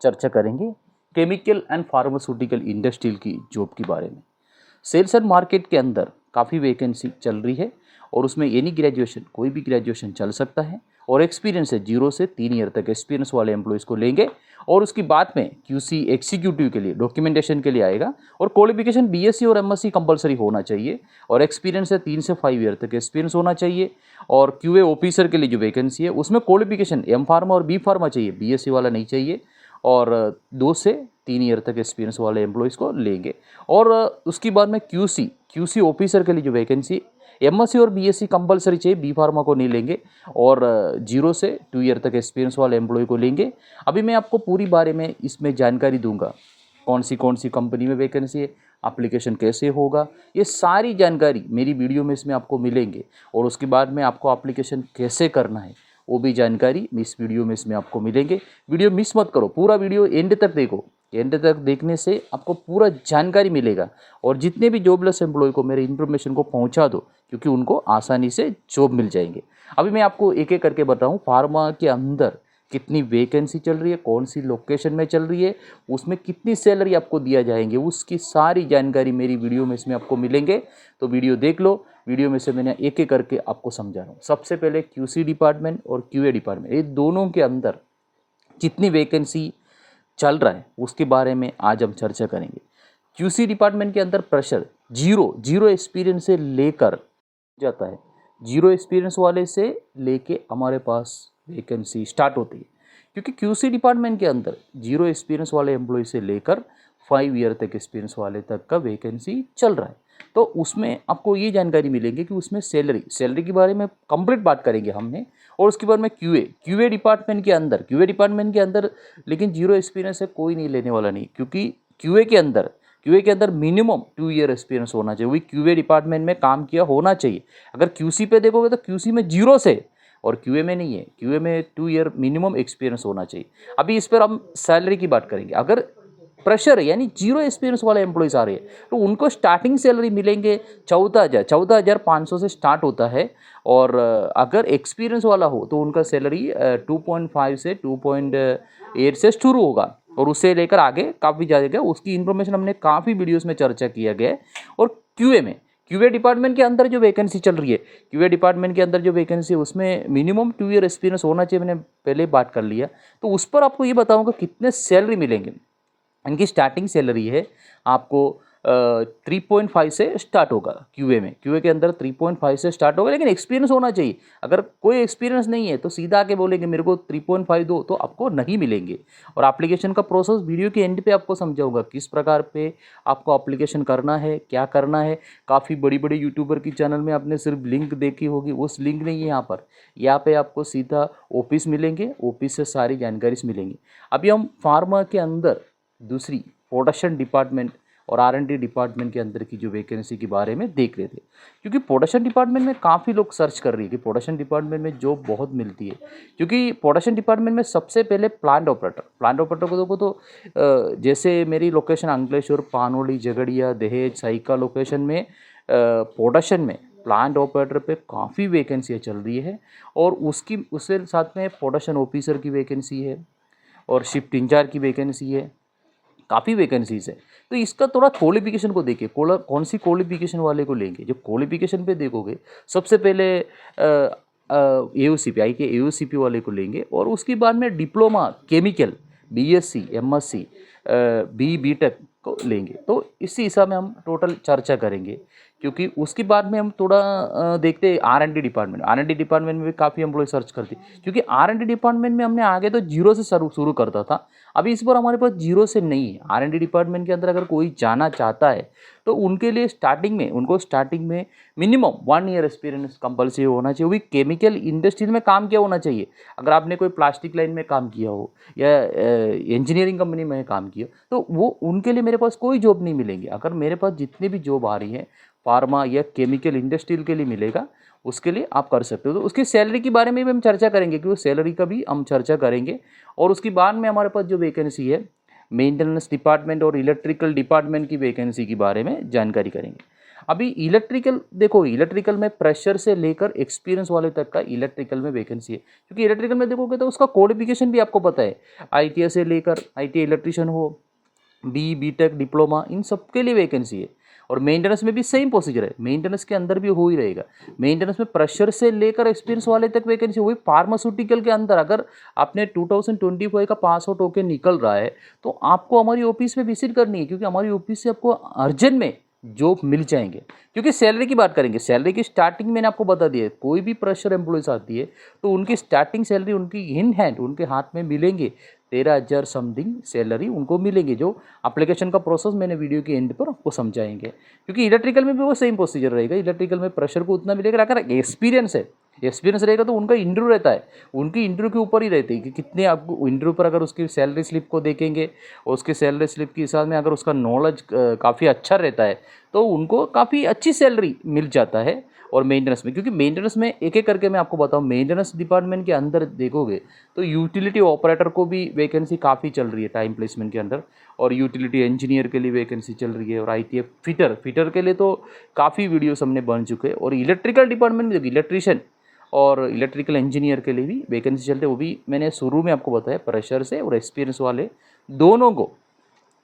चर्चा करेंगे chemical and pharmaceutical industry की जॉब के बारे में। सेल्स एंड मार्केट के अंदर काफ़ी वैकेंसी चल रही है और उसमें एनी ग्रेजुएशन, कोई भी ग्रेजुएशन चल सकता है और एक्सपीरियंस है 0 से 3 ईयर तक एक्सपीरियंस वाले एम्प्लॉयज़ को लेंगे और उसकी बाद में क्यूसी एग्जीक्यूटिव के लिए डॉक्यूमेंटेशन के लिए आएगा और क्वालिफिकेशन बीएससी और एमएससी कंपलसरी होना चाहिए और एक्सपीरियंस है 3 से 5 ईयर तक एक्सपीरियंस होना चाहिए। और क्यूए ऑफिसर के लिए जो वैकेंसी है उसमें क्वालिफिकेशन एम फार्मा और बी फार्मा चाहिए, बीएससी वाला नहीं चाहिए और 2 से 3 ईयर तक एक्सपीरियंस वाले एम्प्लॉयज़ को लेंगे। और उसके बाद में क्यूसी ऑफिसर के लिए जो वैकेंसी एमएससी और बीएससी कंपलसरी चाहिए, बी फार्मा को नहीं लेंगे और 0 से 2 ईयर तक एक्सपीरियंस वाले एम्प्लॉय को लेंगे। अभी मैं आपको पूरी बारे में इसमें जानकारी दूंगा, कौन सी कंपनी में वैकेंसी है, एप्लीकेशन कैसे होगा, ये सारी जानकारी मेरी वीडियो में इसमें आपको मिलेंगे और उसके बाद में आपको एप्लीकेशन कैसे करना है वो भी जानकारी इस वीडियो में इसमें आपको मिलेंगे। वीडियो मिस मत करो, पूरा वीडियो एंड तक देखो। एंड तक देखने से आपको पूरा जानकारी मिलेगा और जितने भी जॉबलेस एम्प्लॉय को मेरे इन्फॉर्मेशन को पहुंचा दो क्योंकि उनको आसानी से जॉब मिल जाएंगे। अभी मैं आपको एक एक करके बताऊं फार्मा के अंदर कितनी वैकेंसी चल रही है, कौन सी लोकेशन में चल रही है, उसमें कितनी सैलरी आपको दिया जाएंगे, उसकी सारी जानकारी मेरी वीडियो में इसमें आपको मिलेंगे। तो वीडियो देख लो, वीडियो में से मैंने एक एक करके आपको समझा रहा हूँ। सबसे पहले क्यूसी डिपार्टमेंट और क्यूए डिपार्टमेंट, ये दोनों के अंदर कितनी वैकेंसी चल रहा है उसके बारे में आज हम चर्चा करेंगे। क्यूसी डिपार्टमेंट के अंदर प्रेशर जीरो एक्सपीरियंस से लेकर जाता है, 0 एक्सपीरियंस वाले से लेके हमारे पास वैकेंसी स्टार्ट होती है क्योंकि क्यूसी डिपार्टमेंट के अंदर 0 एक्सपीरियंस वाले एम्प्लॉय से लेकर 5 ईयर तक एक्सपीरियंस वाले तक का वैकेंसी चल रहा है। तो उसमें आपको ये जानकारी मिलेगी कि उसमें सैलरी के बारे में कंप्लीट बात करेंगे हमने और उसके बाद में क्यूए डिपार्टमेंट के अंदर लेकिन 0 एक्सपीरियंस है कोई नहीं लेने वाला नहीं क्योंकि क्यूए के अंदर मिनिमम 2 ईयर एक्सपीरियंस होना चाहिए, वही क्यूए डिपार्टमेंट में काम किया होना चाहिए। अगर क्यूसी पे देखोगे तो क्यूसी में 0 से और क्यूए में नहीं है, क्यूए में 2 ईयर मिनिमम एक्सपीरियंस होना चाहिए। अभी इस पर हम सैलरी की बात करेंगे। अगर प्रेशर है यानी 0 एक्सपीरियंस वाले एम्प्लॉयज़ आ रहे हैं तो उनको स्टार्टिंग सैलरी मिलेंगे 14,500 से स्टार्ट होता है और अगर एक्सपीरियंस वाला हो तो उनका सैलरी 2.5 से 2.8 से शुरू होगा और उससे लेकर आगे काफ़ी ज़्यादा उसकी इन्फॉर्मेशन हमने काफ़ी वीडियोस में चर्चा किया गया है। और क्यूए डिपार्टमेंट के अंदर जो वैकेंसी चल रही है, क्यूए डिपार्टमेंट के अंदर जो वैकेंसी है उसमें मिनिमम 2 ईयर एक्सपीरियंस होना चाहिए, मैंने पहले बात कर लिया। तो उस पर आपको ये बताऊंगा कितने सैलरी मिलेंगे। इनकी स्टार्टिंग सैलरी है आपको 3.5 से स्टार्ट होगा। क्यूए के अंदर 3.5 से स्टार्ट होगा लेकिन एक्सपीरियंस होना चाहिए। अगर कोई एक्सपीरियंस नहीं है तो सीधा आके बोलेंगे मेरे को 3.5 दो तो आपको नहीं मिलेंगे। और एप्लीकेशन का प्रोसेस वीडियो के एंड पे आपको समझाऊंगा किस प्रकार पे आपको एप्लीकेशन करना है, क्या करना है। काफ़ी बड़ी बड़ी यूट्यूबर की चैनल में आपने सिर्फ लिंक देखी होगी, उस लिंक नहीं है यहाँ पे आपको सीधा ऑफिस मिलेंगे, ऑफिस से सारी जानकारी मिलेंगी। अभी हम फार्मा के अंदर दूसरी प्रोडक्शन डिपार्टमेंट और R&D डिपार्टमेंट के अंदर की जो वैकेंसी के बारे में देख रहे थे क्योंकि प्रोडक्शन डिपार्टमेंट में काफ़ी लोग सर्च कर रही है कि प्रोडक्शन डिपार्टमेंट में जॉब बहुत मिलती है क्योंकि प्रोडक्शन डिपार्टमेंट में सबसे पहले प्लांट ऑपरेटर को देखो तो जैसे मेरी लोकेशन अंकलेश्वर, पानोली, झगड़िया, दहेज, साइका लोकेशन में प्रोडक्शन में प्लांट ऑपरेटर पे काफ़ी वैकेंसियाँ चल रही है और उसके साथ में प्रोडक्शन ऑफिसर की वैकेंसी है और शिफ्ट इंचार्ज की वैकेंसी है, काफ़ी वैकेंसीज है। तो इसका थोड़ा क्वालिफिकेशन को देखिए, कौन सी क्वालिफिकेशन वाले को लेंगे। जो क्वालिफिकेशन पे देखोगे सबसे पहले AOCP आई के AOCP वाले को लेंगे और उसके बाद में diploma chemical, BSc, MSc, BTech को लेंगे। तो इसी हिसाब में हम टोटल चर्चा करेंगे क्योंकि उसके बाद में हम थोड़ा देखते हैं R&D डिपार्टमेंट में भी काफ़ी एम्प्लॉय सर्च करते हैं क्योंकि R&D डिपार्टमेंट में हमने आगे तो 0 से शुरू करता था, अभी इस बार हमारे पास 0 से नहीं है। R&D डिपार्टमेंट के अंदर अगर कोई जाना चाहता है तो उनके लिए स्टार्टिंग में मिनिमम 1 ईयर एक्सपीरियंस कंपलसरी होना चाहिए, वो भी केमिकल इंडस्ट्री में काम किया होना चाहिए। अगर आपने कोई प्लास्टिक लाइन में काम किया हो या इंजीनियरिंग कंपनी में काम किया तो वो उनके लिए मेरे पास कोई जॉब नहीं मिलेंगे। अगर मेरे पास जितनी भी जॉब आ रही है फार्मा या केमिकल इंडस्ट्री के लिए मिलेगा उसके लिए आप कर सकते हो। तो उसकी सैलरी के बारे में भी हम चर्चा करेंगे कि वो सैलरी का भी हम चर्चा करेंगे। और उसके बाद में हमारे पास जो वैकेंसी है मेंटेनेंस डिपार्टमेंट और इलेक्ट्रिकल डिपार्टमेंट की वैकेंसी के बारे में जानकारी करेंगे। अभी इलेक्ट्रिकल देखो, इलेक्ट्रिकल में प्रेशर से लेकर एक्सपीरियंस वाले तक का इलेक्ट्रिकल में वैकेंसी है, क्योंकि इलेक्ट्रिकल में देखोगे तो उसका क्वालिफिकेशन भी आपको पता है, आईटीआई से लेकर आईटीआई इलेक्ट्रिशियन हो, बीटेक डिप्लोमा, इन सब के लिए वैकेंसी है। और मेंटेनेंस में भी सेम प्रोसीजर है, मेंटेनेंस के अंदर भी हो ही रहेगा। मेंटेनेंस में प्रेशर से लेकर एक्सपीरियंस वाले तक वैकेंसी, वही फार्मास्यूटिकल के अंदर अगर आपने 2025 का पास आउट होकर निकल रहा है तो आपको हमारी ऑफिस में विजिट करनी है, क्योंकि हमारी ऑफिस से आपको अर्जेंट में जॉब मिल जाएंगे। क्योंकि सैलरी की बात करेंगे, सैलरी की स्टार्टिंग मैंने आपको बता दिया है, कोई भी प्रेशर एम्प्लॉयज़ आती है तो उनकी स्टार्टिंग सैलरी उनकी इन हैंड उनके हाथ में मिलेंगे 13,000 समथिंग सैलरी उनको मिलेंगे, जो एप्लीकेशन का प्रोसेस मैंने वीडियो के एंड पर आपको समझाएंगे। क्योंकि इलेक्ट्रिकल में भी वो सेम प्रोसीजर रहेगा, इलेक्ट्रिकल में प्रेशर को उतना मिलेगा, अगर एक्सपीरियंस है, एक्सपीरियंस रहेगा तो उनका इंटरव्यू रहता है, उनकी इंटरव्यू के ऊपर ही रहती है कि कितने आपको इंटरव्यू पर अगर उसकी सैलरी स्लिप को देखेंगे और उसकी सैलरी स्लिप के हिसाब में अगर उसका नॉलेज काफ़ी अच्छा रहता है तो उनको काफ़ी अच्छी सैलरी मिल जाता है। और मेंटेनेंस में, क्योंकि मेंटेनेंस में एक एक करके मैं आपको बताऊं, मेंटेनेंस डिपार्टमेंट के अंदर देखोगे तो यूटिलिटी ऑपरेटर को भी वैकेंसी काफ़ी चल रही है टाइम प्लेसमेंट के अंदर, और यूटिलिटी इंजीनियर के लिए वैकेंसी चल रही है, और आईटीएफ फिटर के लिए तो काफ़ी वीडियोस हमने बन चुके हैं। और इलेक्ट्रिकल डिपार्टमेंट में देखिए, इलेक्ट्रीशियन और इलेक्ट्रिकल इंजीनियर के लिए भी वैकेंसी चलते, वो भी मैंने शुरू में आपको बताया, प्रेशर से और एक्सपीरियंस वाले दोनों को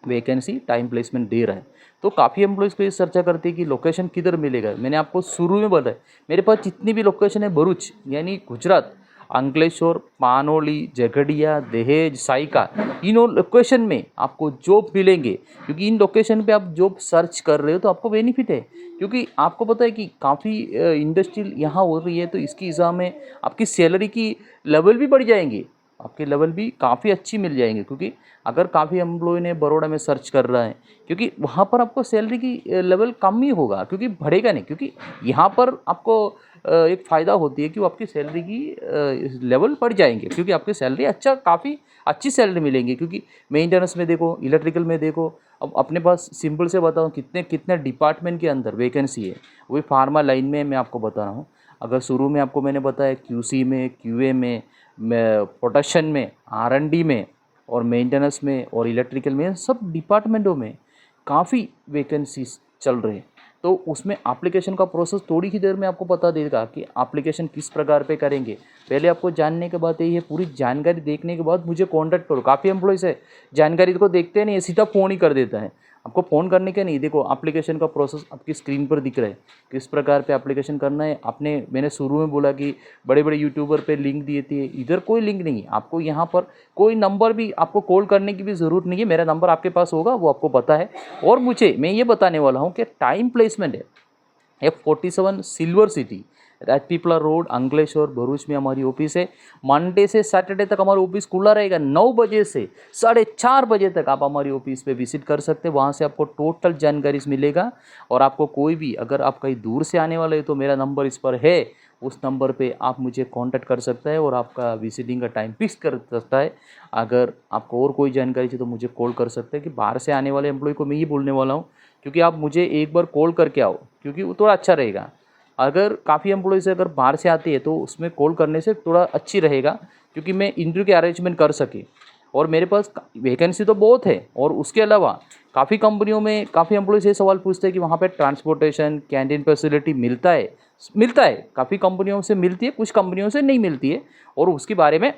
वैकेंसी टाइम प्लेसमेंट दे रहा है। तो काफ़ी एम्प्लॉयज़ को ये चर्चा करते हैं कि लोकेशन किधर मिलेगा। मैंने आपको शुरू में बताया, मेरे पास जितनी भी लोकेशन है भरूच यानी गुजरात, अंकलेश्वर, पानोली, झगड़िया, दहेज, साइका, इन लोकेशन में आपको जॉब मिलेंगे। क्योंकि इन लोकेशन पे आप जॉब सर्च कर रहे हो तो आपको बेनिफिट है, क्योंकि आपको पता है कि काफ़ी इंडस्ट्रियल यहाँ हो रही है, तो इसकी हिसाब में आपकी सैलरी की लेवल भी बढ़ जाएंगी, आपके लेवल भी काफ़ी अच्छी मिल जाएंगे। क्योंकि अगर काफ़ी एम्प्लॉय ने बड़ौदा में सर्च कर रहा है, क्योंकि वहाँ पर आपको सैलरी की लेवल कम ही होगा, क्योंकि बढ़ेगा नहीं। क्योंकि यहाँ पर आपको एक फ़ायदा होती है कि वो आपकी सैलरी की लेवल बढ़ जाएंगे, क्योंकि आपकी सैलरी अच्छा काफ़ी अच्छी सैलरी मिलेंगी। क्योंकि मेंटेनेंस में देखो, इलेक्ट्रिकल में देखो, अब अपने पास सिंपल से बताऊँ कितने कितने डिपार्टमेंट के अंदर वैकेंसी है। वही फार्मा लाइन में मैं आपको बता रहा हूँ। अगर शुरू में आपको मैंने बताया क्यूसी में, क्यूए में, प्रोडक्शन में, आरएनडी में, और मेंटेनेंस में, और इलेक्ट्रिकल में, सब डिपार्टमेंटों में काफ़ी वैकेंसीज चल रहे हैं। तो उसमें एप्लीकेशन का प्रोसेस थोड़ी ही देर में आपको बता देगा कि एप्लीकेशन किस प्रकार पे करेंगे। पहले आपको जानने के बाद यही है, पूरी जानकारी देखने के बाद मुझे कॉन्टैक्ट करो। काफ़ी एम्प्लॉयज़ है जानकारी को देखते नहीं, सीधा फ़ोन ही कर देता है। आपको फ़ोन करने के नहीं, देखो एप्लीकेशन का प्रोसेस आपकी स्क्रीन पर दिख रहा है, किस प्रकार पे एप्लीकेशन करना है। आपने मैंने शुरू में बोला कि बड़े बड़े यूट्यूबर पे लिंक दिए थे, इधर कोई लिंक नहीं है। आपको यहाँ पर कोई नंबर भी आपको कॉल करने की भी ज़रूरत नहीं है, मेरा नंबर आपके पास होगा, वो आपको पता है। और मुझे मैं ये बताने वाला हूँ कि टाइम प्लेसमेंट है F47 silver city, Rajpipla road, Ankleshwar, Bharuch में हमारी ऑफिस है। मंडे से सैटरडे तक हमारा ऑफिस खुला रहेगा, 9 बजे से 4:30 बजे तक आप हमारी ऑफिस पे विजिट कर सकते हैं। वहाँ से आपको टोटल जानकारी मिलेगा। और आपको कोई भी, अगर आप कहीं दूर से आने वाले हैं तो मेरा नंबर इस पर है, उस नंबर पे आप मुझे कांटेक्ट कर सकता है और आपका विजिटिंग का टाइम फिक्स कर सकता है। अगर आपको और कोई जानकारी चाहिए तो मुझे कॉल कर सकते हैं। कि बाहर से आने वाले एम्प्लॉय को मैं ये बोलने वाला हूँ, क्योंकि आप मुझे एक बार कॉल करके आओ, क्योंकि वो थोड़ा अच्छा रहेगा। अगर काफ़ी एम्प्लॉयज़ अगर बाहर से आती है तो उसमें कॉल करने से थोड़ा अच्छी रहेगा, क्योंकि मैं इंटरव्यू के अरेंजमेंट कर सके। और मेरे पास वैकेंसी तो बहुत है, और उसके अलावा काफ़ी कंपनियों में काफ़ी एम्प्लॉयज़ ये सवाल पूछते हैं कि वहाँ पे ट्रांसपोर्टेशन, कैंटीन फैसिलिटी मिलता है। काफ़ी कंपनियों से मिलती है, कुछ कंपनियों से नहीं मिलती है, और उसके बारे में